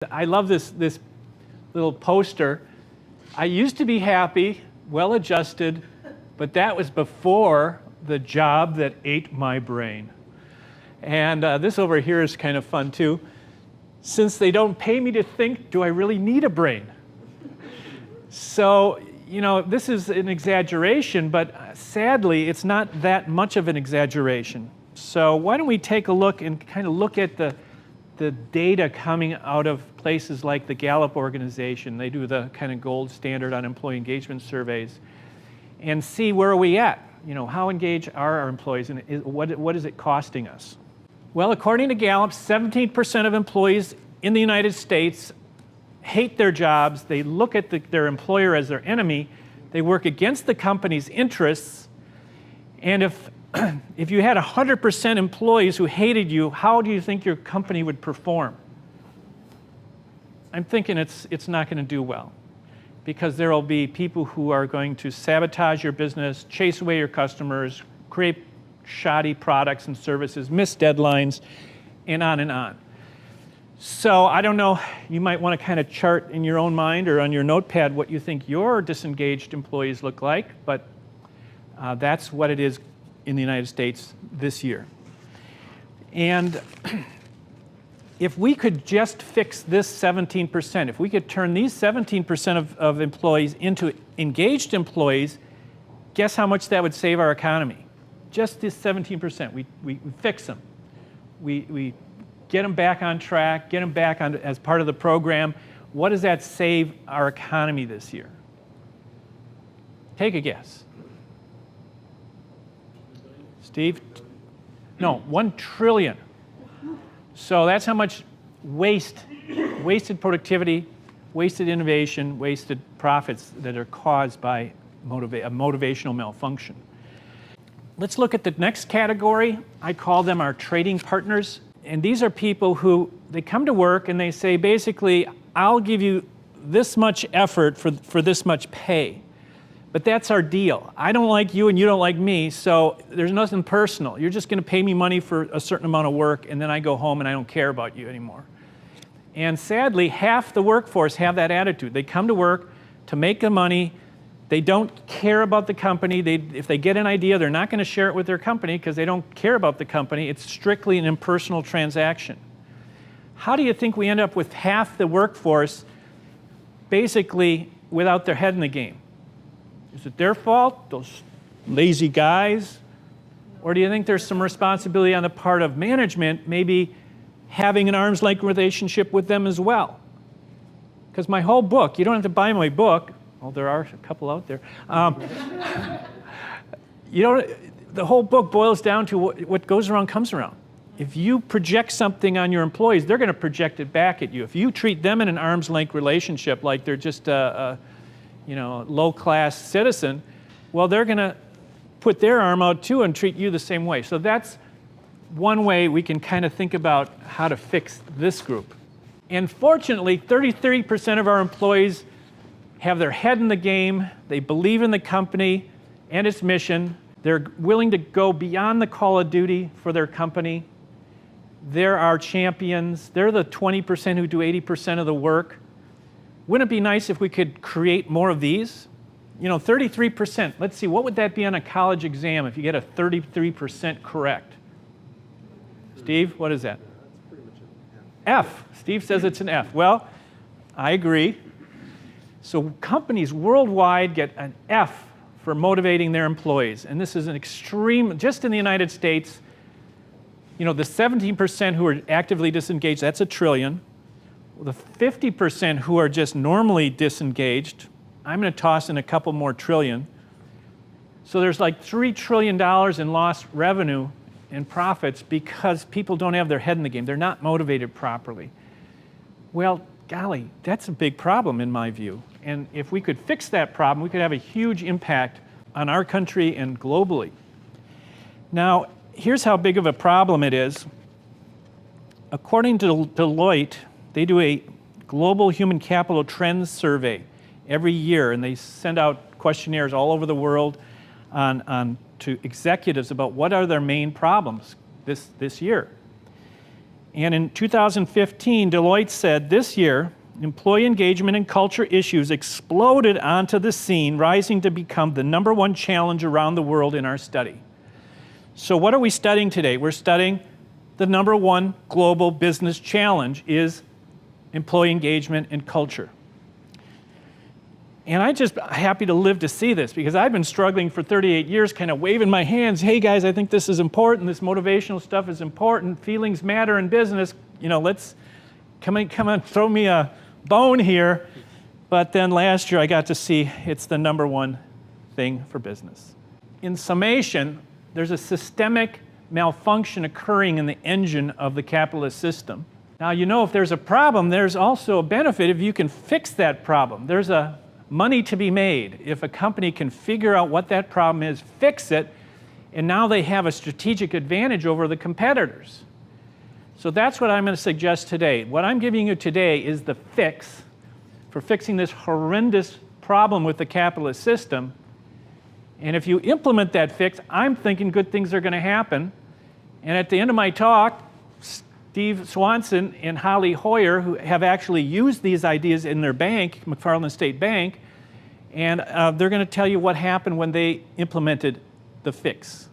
I love this little poster. I used to be happy, well-adjusted, but that was before the job that ate my brain. And this over here is kind of fun too. Since they don't pay me to think, do I really need a brain? So, you know, this is an exaggeration, but sadly, it's not that much of an exaggeration. So why don't we take a look and kind of look at the data coming out of places like the Gallup organization. They do the kind of gold standard on employee engagement surveys, and see where are we at. You know, how engaged are our employees, and what is it costing us? Well, according to Gallup, 17% of employees in the United States hate their jobs. They look at their employer as their enemy. They work against the company's interests. And if you had 100% employees who hated you, how do you think your company would perform? I'm thinking it's not going to do well, because there will be people who are going to sabotage your business, chase away your customers, create shoddy products and services, miss deadlines, and on and on. So I don't know, you might want to kind of chart in your own mind or on your notepad what you think your disengaged employees look like, but that's what it is in the United States this year. And if we could just fix this 17%, if we could turn these 17% of employees into engaged employees, guess how much that would save our economy? Just this 17%. We fix them. We get them back on track, get them back on as part of the program. What does that save our economy this year? Take a guess. Steve? No, 1 trillion. So that's how much wasted productivity, wasted innovation, wasted profits that are caused by a motivational malfunction. Let's look at the next category. I call them our trading partners. And these are people who, they come to work and they say, basically, I'll give you this much effort for this much pay. But that's our deal. I don't like you and you don't like me, so there's nothing personal. You're just going to pay me money for a certain amount of work, and then I go home and I don't care about you anymore. And sadly, half the workforce have that attitude. They come to work to make the money. They don't care about the company. If they get an idea, they're not going to share it with their company because they don't care about the company. It's strictly an impersonal transaction. How do you think we end up with half the workforce basically without their head in the game? Is it their fault, those lazy guys? Or do you think there's some responsibility on the part of management, maybe having an arm's length relationship with them as well? Because my whole book, you don't have to buy my book, well, there are a couple out there. The whole book boils down to what goes around comes around. If you project something on your employees, they're going to project it back at you. If you treat them in an arm's length relationship like they're just a low-class citizen, well, they're going to put their arm out too and treat you the same way. So that's one way we can kind of think about how to fix this group. And fortunately, 33% of our employees have their head in the game. They believe in the company and its mission. They're willing to go beyond the call of duty for their company. They're our champions. They're the 20% who do 80% of the work. Wouldn't it be nice if we could create more of these? 33%. Let's see, what would that be on a college exam if you get a 33% correct? Steve, what is that? That's pretty much an F. Steve says it's an F. Well, I agree. So companies worldwide get an F for motivating their employees. And this is an extreme, just in the United States, the 17% who are actively disengaged, that's 1 trillion. The 50% who are just normally disengaged, I'm going to toss in a couple more trillion. So there's like $3 trillion in lost revenue and profits because people don't have their head in the game. They're not motivated properly. Well, golly, that's a big problem in my view. And if we could fix that problem, we could have a huge impact on our country and globally. Now, here's how big of a problem it is. According to Deloitte, they do a global human capital trends survey every year, and they send out questionnaires all over the world to executives about what are their main problems this year. And in 2015, Deloitte said this year, employee engagement and culture issues exploded onto the scene, rising to become the #1 challenge around the world in our study. So what are we studying today? We're studying the #1 global business challenge is employee engagement and culture. And I'm just happy to live to see this because I've been struggling for 38 years, kind of waving my hands. Hey guys, I think this is important. This motivational stuff is important. Feelings matter in business. You know, let's come on, throw me a bone here. But then last year I got to see it's the #1 thing for business. In summation, there's a systemic malfunction occurring in the engine of the capitalist system. Now, you know, if there's a problem, there's also a benefit if you can fix that problem. There's a money to be made if a company can figure out what that problem is, fix it, and now they have a strategic advantage over the competitors. So that's what I'm going to suggest today. What I'm giving you today is the fix for fixing this horrendous problem with the capitalist system. And if you implement that fix, I'm thinking good things are going to happen. And at the end of my talk, Steve Swanson and Holly Hoyer, who have actually used these ideas in their bank, McFarland State Bank, and they're going to tell you what happened when they implemented the fix.